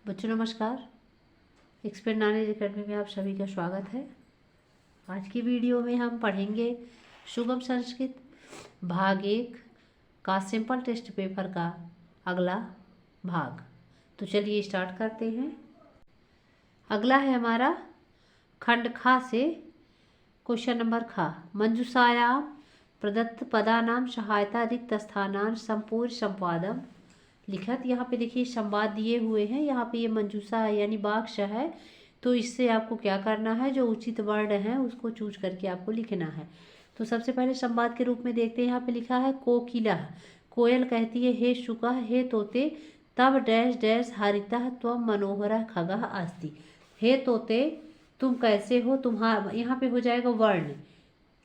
बच्चों नमस्कार। Expert knowledge academy में आप सभी का स्वागत है। आज की वीडियो में हम पढ़ेंगे सुगम संस्कृत भाग 1 का सिंपल टेस्ट पेपर का अगला भाग। तो चलिए स्टार्ट करते हैं। अगला है हमारा खंड खा से क्वेश्चन नंबर खा। मंजूषायाम प्रदत्त पदानाम सहायता रिक्त स्थानान संपूर्ण संपादम लिखत। यहाँ पे देखिए संवाद दिए हुए हैं। यहाँ पे ये मंजूषा है यानी वाक्य है। तो इससे आपको क्या करना है, जो उचित वर्ण है उसको चूज करके आपको लिखना है। तो सबसे पहले संवाद के रूप में देखते हैं। यहाँ पे लिखा है कोकिला, कोयल कहती है हे शुका हे तोते तब डैश डैश हरिता त्वम मनोहरा खगः अस्ति। हे तोते तुम कैसे हो, तुम्हारा यहाँ पे हो जाएगा वर्ण,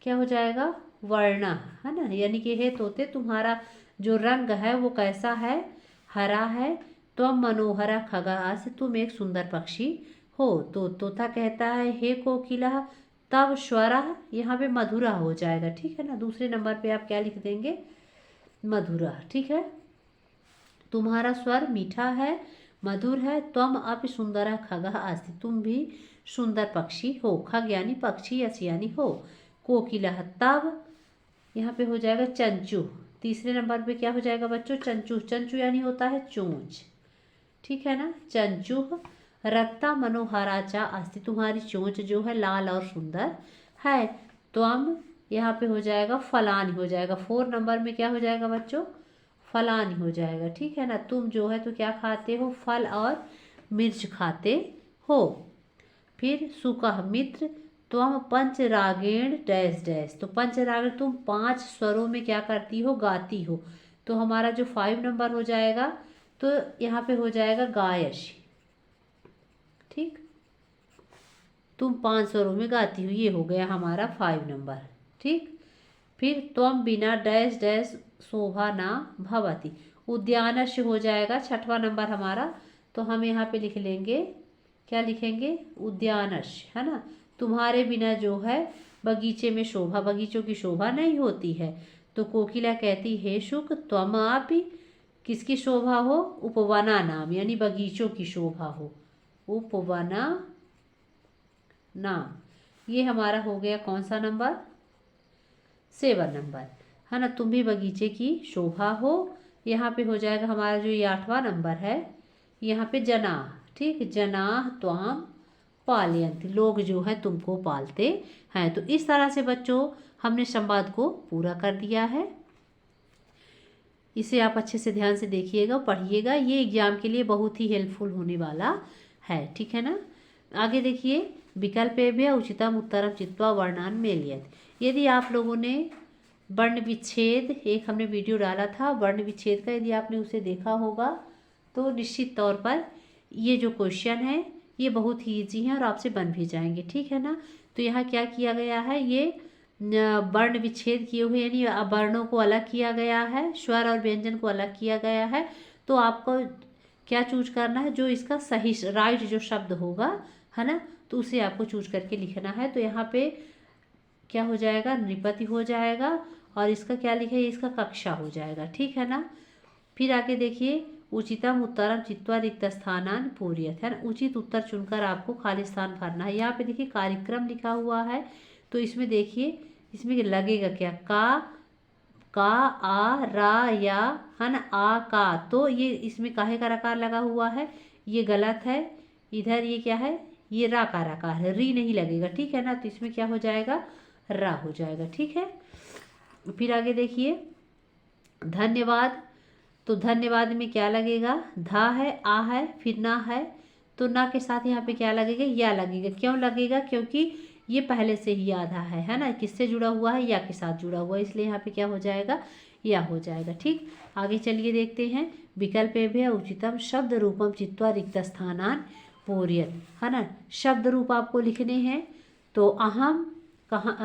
क्या हो जाएगा वर्णा, है ना। यानी कि हे तोते तुम्हारा जो रंग है वो कैसा है, हरा है। त्वम मनोहरा खगः से तुम एक सुंदर पक्षी हो। तो तोता कहता है हे कोकिला, तब स्वरा यहाँ पे मधुरा हो जाएगा, ठीक है ना। दूसरे नंबर पे आप क्या लिख देंगे, मधुरा, ठीक है। तुम्हारा स्वर मीठा है, मधुर है। त्वम अपि सुंदरा खगः अस्ति, तुम भी सुंदर पक्षी हो। खग यानी पक्षी, यस यानी हो। कोकिला तब यहाँ पे हो जाएगा चंचू। तीसरे नंबर पे क्या हो जाएगा बच्चों, चंचू। चंचू यानी होता है चोंच, ठीक है ना। चंचू रक्ता मनोहराचा अस्ति, तुम्हारी चोंच जो है लाल और सुंदर है। त्वम यहाँ पे हो जाएगा फलानी हो जाएगा। 4 नंबर में क्या हो जाएगा बच्चों, फलानी हो जाएगा, ठीक है ना। तुम जो है तो क्या खाते हो, फल और मिर्च खाते हो। फिर सुकह मित्र त्वम पंचरागेण डैश डैश, तो पंचरागण तुम 5 स्वरों में क्या करती हो, गाती हो। तो हमारा जो 5 नंबर हो जाएगा तो यहाँ पे हो जाएगा गायश, ठीक। तुम 5 स्वरों में गाती हो, ये हो गया हमारा 5 नंबर, ठीक। फिर त्वम बिना डैश डैश शोभा ना भवती, उद्यानस्य हो जाएगा 6वां नंबर हमारा। तो हम यहाँ पे लिख लेंगे, क्या लिखेंगे, उद्यानस्य, है ना। तुम्हारे बिना जो है बगीचे में शोभा, बगीचों की शोभा नहीं होती है। तो कोकिला कहती हे शुक त्वम आपि, किसकी शोभा हो, उपवना नाम यानी बगीचों की शोभा हो, उपवना नाम। ये हमारा हो गया कौन सा नंबर, 7 नंबर, है ना। तुम भी बगीचे की शोभा हो। यहाँ पे हो जाएगा हमारा जो ये 8वां नंबर है, यहाँ पे जनाह, ठीक। जनाह त्वाम पालयन्ति, लोग जो है तुमको पालते हैं। तो इस तरह से बच्चों हमने संवाद को पूरा कर दिया है। इसे आप अच्छे से ध्यान से देखिएगा, पढ़िएगा, ये एग्जाम के लिए बहुत ही हेल्पफुल होने वाला है, ठीक है ना। आगे देखिए, विकल्पेभ्यः उचितम उत्तरम चित्वा वर्णान मेलयेत्। यदि आप लोगों ने वर्ण विच्छेद, एक हमने वीडियो डाला था वर्ण विच्छेद का, यदि आपने उसे देखा होगा तो निश्चित तौर पर ये जो क्वेश्चन है ये बहुत ही ईजी है और आपसे बन भी जाएंगे, ठीक है ना। तो यहाँ क्या किया गया है, ये वर्ण विच्छेद किए हुए यानी वर्णों को अलग किया गया है, स्वर और व्यंजन को अलग किया गया है। तो आपको क्या चूज करना है, जो इसका सही राइट जो शब्द होगा, है ना, तो उसे आपको चूज करके लिखना है। तो यहाँ पे क्या हो जाएगा, नृपति हो जाएगा और इसका क्या लिखा है, इसका कक्षा हो जाएगा, ठीक है ना। फिर आगे देखिए, उचितम उत्तरम चित्वा रिक्त स्थानान पूर्यत, है ना। उचित उत्तर चुनकर आपको खाली स्थान भरना है। यहाँ पे देखिए कार्यक्रम लिखा हुआ है, तो इसमें देखिए इसमें लगेगा क्या, का आ रा या, है ना, आ का, तो ये इसमें काहे का रकार लगा हुआ है, ये गलत है। इधर ये क्या है, ये रा का रकार है, री नहीं लगेगा, ठीक है ना। तो इसमें क्या हो जाएगा, रा हो जाएगा, ठीक है। फिर आगे देखिए, धन्यवाद, तो धन्यवाद में क्या लगेगा, धा है, आ है, फिर ना है, तो ना के साथ यहाँ पे क्या लगेगा, या लगेगा। क्यों लगेगा, क्योंकि ये पहले से ही आधा है ना, किससे जुड़ा हुआ है, या के साथ जुड़ा हुआ है, इसलिए यहाँ पे क्या हो जाएगा, या हो जाएगा, ठीक। आगे चलिए देखते हैं, विकल्पेभ्यः उचितम शब्द रूपम चित्वा रिक्त स्थानान पूर्यत, है ना। शब्द रूप आपको लिखने हैं। तो अहम, कहाँ,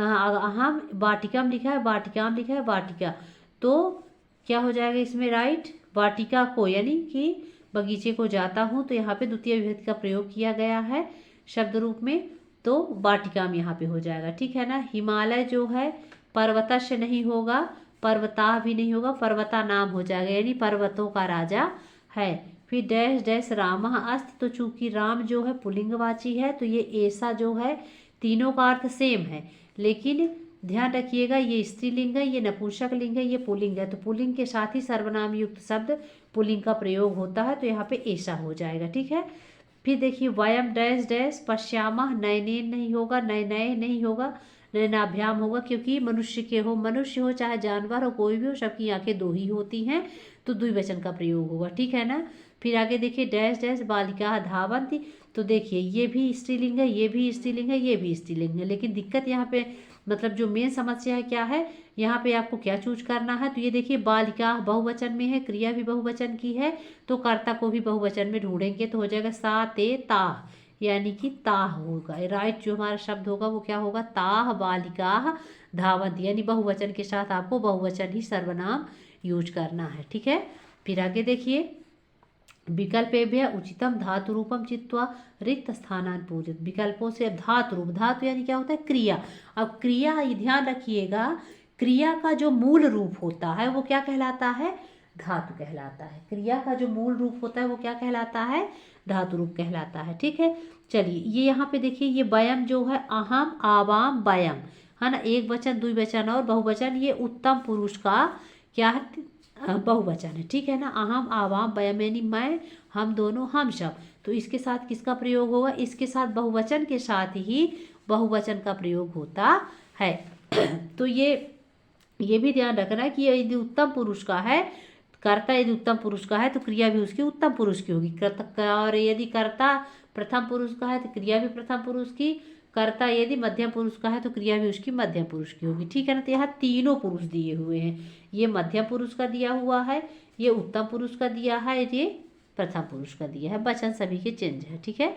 अहम वाटिकाम लिखा है, वाटिकाम लिखा है, वाटिका, तो क्या हो जाएगा इसमें राइट, वाटिका को यानी कि बगीचे को जाता हूँ, तो यहाँ पे द्वितीय विभक्ति का प्रयोग किया गया है शब्द रूप में, तो वाटिका में यहाँ पे हो जाएगा, ठीक है ना। हिमालय जो है पर्वतस्य नहीं होगा, पर्वता भी नहीं होगा, पर्वता नाम हो जाएगा, यानी पर्वतों का राजा है। फिर डैश डैश रामः अस्ति, तो चूंकि राम जो है पुल्लिंगवाची है तो ये ऐसा जो है तीनों का अर्थ सेम है, लेकिन ध्यान रखिएगा ये स्त्रीलिंग है, ये नपुंसक लिंग है, ये पुल्लिंग है, तो पुल्लिंग के साथ ही सर्वनाम युक्त शब्द पुल्लिंग का प्रयोग होता है, तो यहाँ पे ऐसा हो जाएगा। ठीक है, फिर देखिए वयम डैश डैश पश्यामः, नयनेन नहीं होगा, नयनय नहीं होगा, नयनाभ्याम होगा, क्योंकि मनुष्य हो चाहे जानवर हो, कोई भी हो, सबकी आंखें दो ही होती हैं, तो द्विवचन का प्रयोग होगा। ठीक है ना। फिर आगे देखिए डैश डैश बालिका धावन्ति, तो देखिए ये भी स्त्रीलिंग है, ये भी स्त्रीलिंग है, ये भी स्त्रीलिंग है, लेकिन दिक्कत यहाँ पे मतलब जो मेन समस्या है क्या है, यहाँ पे आपको क्या चूज करना है। तो ये देखिए बालिका बहुवचन में है, क्रिया भी बहुवचन की है, तो कर्ता को भी बहुवचन में ढूंढेंगे, तो हो जाएगा सा ते ताह, यानी कि ताह होगा। राइट जो हमारा शब्द होगा वो क्या होगा, ताह बालिका धावन्ति, यानी बहुवचन के साथ आपको बहुवचन ही सर्वनाम यूज करना है। ठीक है, फिर आगे देखिए विकल्पेभ्य उचितम धातु रूपम चित्वा रिक्त स्थानान पूजित, विकल्पों से धातु रूप, धातु यानी क्या होता है, क्रिया। अब क्रिया ध्यान रखिएगा, क्रिया का जो मूल रूप होता है वो क्या कहलाता है, धातु कहलाता है। क्रिया का जो मूल रूप होता है वो क्या कहलाता है, धातु रूप कहलाता है। ठीक है, चलिए ये यहाँ पे देखिए ये वयम जो है अहम आवाम वयम है ना, एक वचन द्विवचन और बहुवचन, ये उत्तम पुरुष का क्या है, बहुवचन है। ठीक है ना, अहम आवाम वयम यानी मैं, हम दोनों, हम सब, तो इसके साथ किसका प्रयोग होगा, इसके साथ बहुवचन के साथ ही बहुवचन का प्रयोग होता है। तो ये भी ध्यान रखना है कि यदि उत्तम पुरुष का है, कर्ता यदि उत्तम पुरुष का है तो क्रिया भी उसकी उत्तम पुरुष की होगी, और यदि कर्ता प्रथम पुरुष का है तो क्रिया भी प्रथम पुरुष की, कर्ता यदि मध्यम पुरुष का है तो क्रिया भी उसकी मध्यम पुरुष की होगी। ठीक है ना, तो यहाँ तीनों पुरुष दिए हुए हैं, ये मध्यम पुरुष का दिया हुआ है, ये उत्तम पुरुष का दिया है, ये प्रथम पुरुष का दिया है, वचन सभी के चेंज है। ठीक है,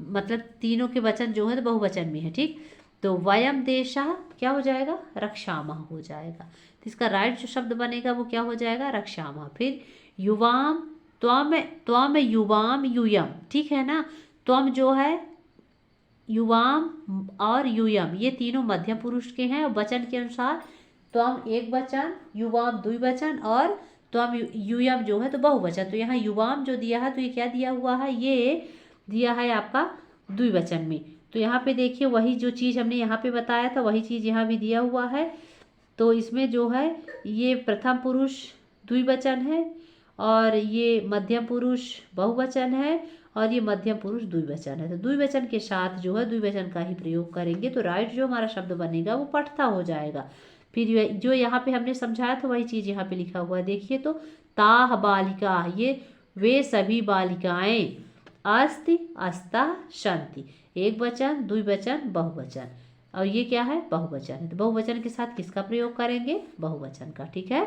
मतलब तीनों के वचन जो है तो बहुवचन में है। ठीक, तो वयम देशः क्या हो जाएगा, रक्षामः हो जाएगा, तो इसका राइट जो शब्द बनेगा वो क्या हो जाएगा, रक्षामः। फिर युवाम, त्वम युवाम यूयम, ठीक है ना, त्वम जो है युवाम और यूयम ये तीनों मध्यम पुरुष के हैं, और वचन के अनुसार त्वम एक वचन, युवाम द्विवचन, और त्वम यूयम जो है तो बहुवचन। तो यहाँ युवाम जो दिया है तो ये क्या दिया हुआ है, ये दिया है आपका द्विवचन में। तो यहाँ पे देखिए वही जो चीज़ हमने यहाँ पे बताया था वही चीज़ यहाँ भी दिया हुआ है। तो इसमें जो है ये प्रथम पुरुष द्विवचन है, और ये मध्यम पुरुष बहुवचन है, और ये मध्यम पुरुष द्विवचन है। तो द्विवचन के साथ जो है द्विवचन का ही प्रयोग करेंगे, तो राइट जो हमारा शब्द बनेगा वो पठता हो जाएगा। फिर जो यहाँ पे हमने समझाया था वही चीज़ यहाँ पे लिखा हुआ है, देखिए तो ताह बालिका, ये वे सभी बालिकाएं, अस्ति अस्ता शांति, एक वचन द्विवचन बहुवचन, और ये क्या है, बहुवचन है। तो बहुवचन के साथ किसका प्रयोग करेंगे, बहुवचन का। ठीक है,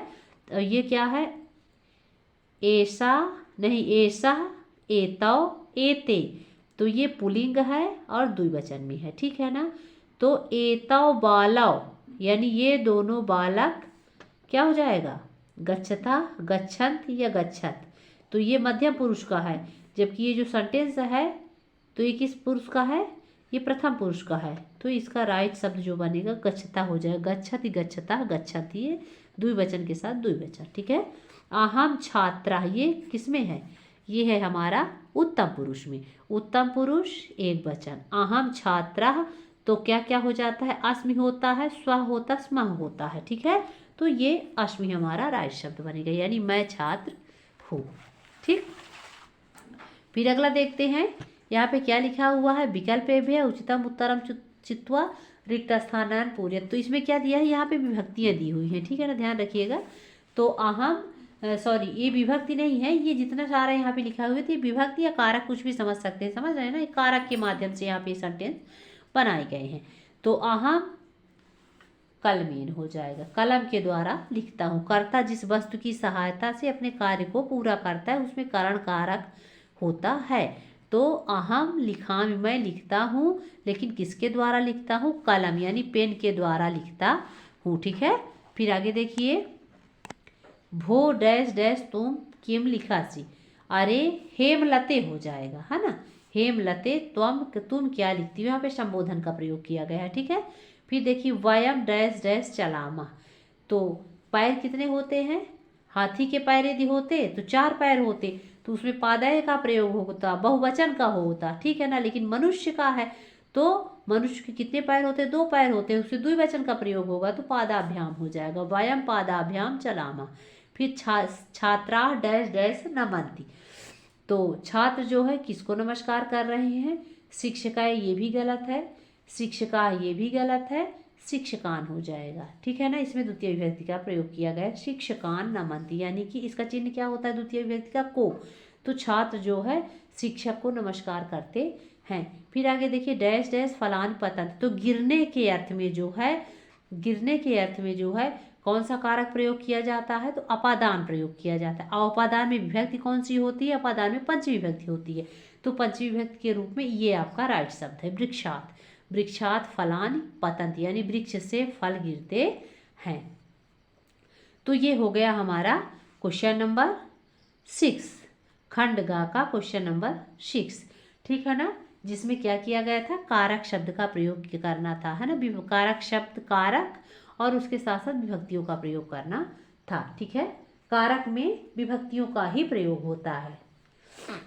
तो ये क्या है, ऐसा नहीं, ऐसा, एतौ, एते, तो ये पुल्लिंग है और द्विवचन में है। ठीक है ना, तो एतौ बालौ यानी ये दोनों बालक क्या हो जाएगा, गच्छता, गच्छन्त या गच्छत, तो ये मध्यम पुरुष का है, जबकि ये जो सेंटेंस है तो ये किस पुरुष का है, ये प्रथम पुरुष का है, तो इसका राइट शब्द जो बनेगा गच्छता हो जाएगा, गच्छति गच्छता गच्छति, ये द्विवचन के साथ द्विवचन। ठीक है, अहम छात्रा ये किस में है, ये है हमारा उत्तम पुरुष में, उत्तम पुरुष एक वचन, अहम छात्रा, तो क्या क्या हो जाता है, अस्मि होता है, स्व होता, स्म होता है। ठीक है, तो ये अस्मि हमारा राइट शब्द बनेगा, यानी मैं छात्र हूँ। ठीक, फिर अगला देखते हैं, यहाँ पे क्या लिखा हुआ है, विकल्पेभ्य उचितम उत्तरम चित्वा रिक्त स्थानान पूर्यत, तो इसमें क्या दिया है, यहाँ पे विभक्तियाँ दी हुई हैं। ठीक है ना, ध्यान रखिएगा, तो अहम सॉरी ये विभक्ति नहीं है, ये जितना सारा यहाँ पे लिखा हुआ है तो विभक्ति या कारक कुछ भी समझ सकते हैं, समझ रहे हैं ना, एक कारक के माध्यम से यहाँ पे सेंटेंस बनाए गए हैं। तो अहम कलमेन हो जाएगा, कलम के द्वारा लिखता हूँ, कर्ता जिस वस्तु की सहायता से अपने कार्य को पूरा करता है उसमें कारण कारक होता है। तो अहम लिखामि मैं लिखता हूँ, लेकिन किसके द्वारा लिखता हूँ, कलम यानी पेन के द्वारा लिखता हूँ। ठीक है, फिर आगे देखिए, भो डैश डैश तुम किम लिखासी, अरे हेमलते हो जाएगा, है ना, हेमलते तुम क्या लिखती हो, यहाँ पे संबोधन का प्रयोग किया गया है। ठीक है, फिर देखिए वयम डैश डैश चलामा, तो पैर कितने होते हैं, हाथी के पैर यदि होते तो 4 पैर होते, तो उसमें पादेय का प्रयोग होता, बहुवचन का होता, ठीक है ना। लेकिन मनुष्य का है तो मनुष्य के कितने पैर होते हैं, 2 पैर होते हैं, उससे द्विवचन का प्रयोग होगा तो पादाभ्याम हो जाएगा, वयम पादाभ्याम चलामा। फिर छात्रा डैश डैश नमन्ति, तो छात्र जो है किसको नमस्कार कर रहे हैं, शिक्षिकाएं, ये भी गलत है, शिक्षिका ये भी गलत है, शिक्षकान हो जाएगा, ठीक है ना। इसमें द्वितीय विभक्ति का प्रयोग किया गया है, शिक्षकान नमन्ति, यानी कि इसका चिन्ह क्या होता है द्वितीय विभक्ति का, को। तो छात्र जो है शिक्षक को नमस्कार करते हैं। फिर आगे देखिए, डैश डैश फलान पतंत, तो गिरने के अर्थ में जो है, गिरने के अर्थ में जो है कौन सा कारक प्रयोग किया जाता है, तो अपादान प्रयोग किया जाता है। अपादान में विभक्ति कौन सी होती है, अपादान में पंचमी विभक्ति होती है, तो पंचमी विभक्ति के रूप में ये आपका राइट शब्द है, वृक्षात। वृक्षात फलानि पतन्ति, यानी वृक्ष से फल गिरते हैं। तो ये हो गया हमारा क्वेश्चन नंबर 6, खंड गा का क्वेश्चन नंबर 6, ठीक है ना, जिसमें क्या किया गया था, कारक शब्द का प्रयोग करना था, है ना। कारक शब्द, कारक और उसके साथ साथ विभक्तियों का प्रयोग करना था, ठीक है। कारक में विभक्तियों का ही प्रयोग होता है।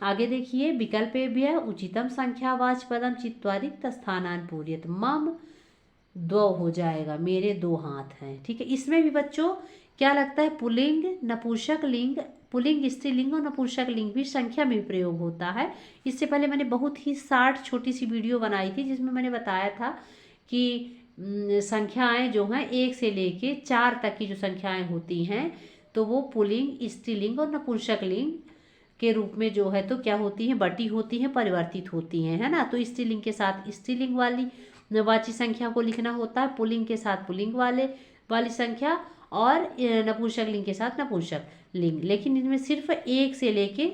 आगे देखिए, विकल्पेभ्यः उचितम संख्यावाच पदम चित्वा रिक्त स्थानान् पूरयेत्, मम 2 हो जाएगा, मेरे 2 हाथ हैं, ठीक है। इसमें भी बच्चों क्या लगता है, पुल्लिंग, नपुंसक लिंग, पुल्लिंग स्त्रीलिंग और नपुंसक लिंग भी संख्या में प्रयोग होता है। इससे पहले मैंने बहुत ही शार्ट छोटी सी वीडियो बनाई थी जिसमें मैंने बताया था कि संख्याएं जो हैं 1 से लेके 4 तक की जो संख्याएं होती हैं तो वो पुल्लिंग, स्त्रीलिंग और नपुंसक लिंग के रूप में जो है तो क्या होती हैं, बटी होती हैं, परिवर्तित होती हैं, है ना। तो स्त्रीलिंग के साथ स्त्रीलिंग वाची संख्या को लिखना होता है, पुल्लिंग के साथ पुल्लिंग वाली संख्या और नपुंसक लिंग के साथ नपुंसक लिंग। लेकिन इनमें सिर्फ 1 से लेके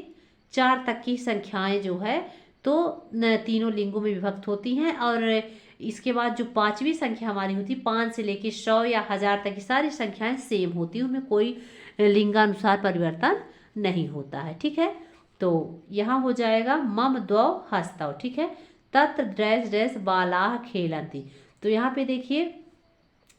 4 तक की संख्याएं जो है तो तीनों लिंगों में विभक्त होती हैं, और इसके बाद जो 5वीं संख्या हमारी होती है 5 से लेके 100 या 1000 तक की सारी संख्याएं सेम होती हैं, उनमें कोई लिंगानुसार परिवर्तन नहीं होता है, ठीक है। तो यहाँ हो जाएगा मम 2 हस्तौ, ठीक है। तत्र डैश डैश बालाः खेलन्ति, तो यहाँ पे देखिए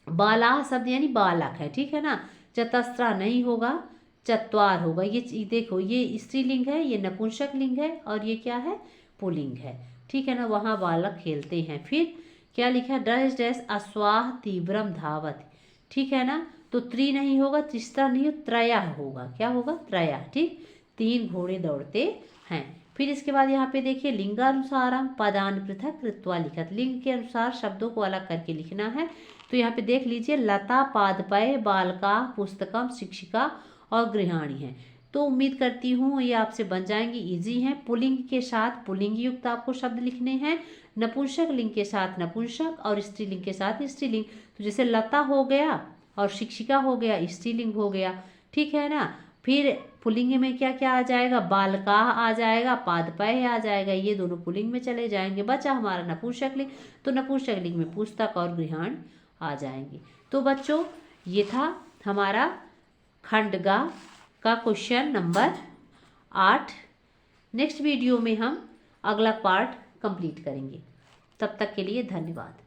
बालाः शब्द यानी बालक है, ठीक है ना। चतस्रा नहीं होगा, चत्वार होगा। ये देखो, ये स्त्रीलिंग है, ये नपुंसक लिंग है और ये क्या है, पुल्लिंग है, ठीक है ना। वहाँ बालक खेलते हैं। फिर क्या लिखा है, डैश डैश अश्वाः तीव्रम धावति, ठीक है ना। तो त्रि नहीं होगा, तिस्रा नहीं, त्रया होगा, क्या होगा, त्रया, ठीक, 3 घोड़े दौड़ते हैं। फिर इसके बाद यहाँ पे देखिए, लिंगानुसारम पदान पृथक कृत्वा लिखत, लिंग के अनुसार शब्दों को अलग करके लिखना है। तो यहाँ पे देख लीजिए, लता, पादपय, बालका, पुस्तकम, शिक्षिका और गृहिणी है। तो उम्मीद करती हूँ ये आपसे बन जाएंगी, इजी हैं। पुल्लिंग के साथ पुल्लिंग युक्त आपको शब्द लिखने हैं, नपुंसक लिंग के साथ नपुंसक और स्त्रीलिंग के साथ स्त्रीलिंग। तो जैसे लता हो गया और शिक्षिका हो गया, स्त्रीलिंग हो गया, ठीक है ना। फिर पुल्लिंग में क्या क्या आ जाएगा, बालका आ जाएगा, पादपय आ जाएगा, ये दोनों पुल्लिंग में चले जाएंगे। बचा हमारा नपुंसक लिंग, तो नपुंसक लिंग में पुस्तक और गृहिणी आ जाएंगे। तो बच्चों ये था हमारा खंड गा का क्वेश्चन नंबर 8। नेक्स्ट वीडियो में हम अगला पार्ट कंप्लीट करेंगे। तब तक के लिए धन्यवाद।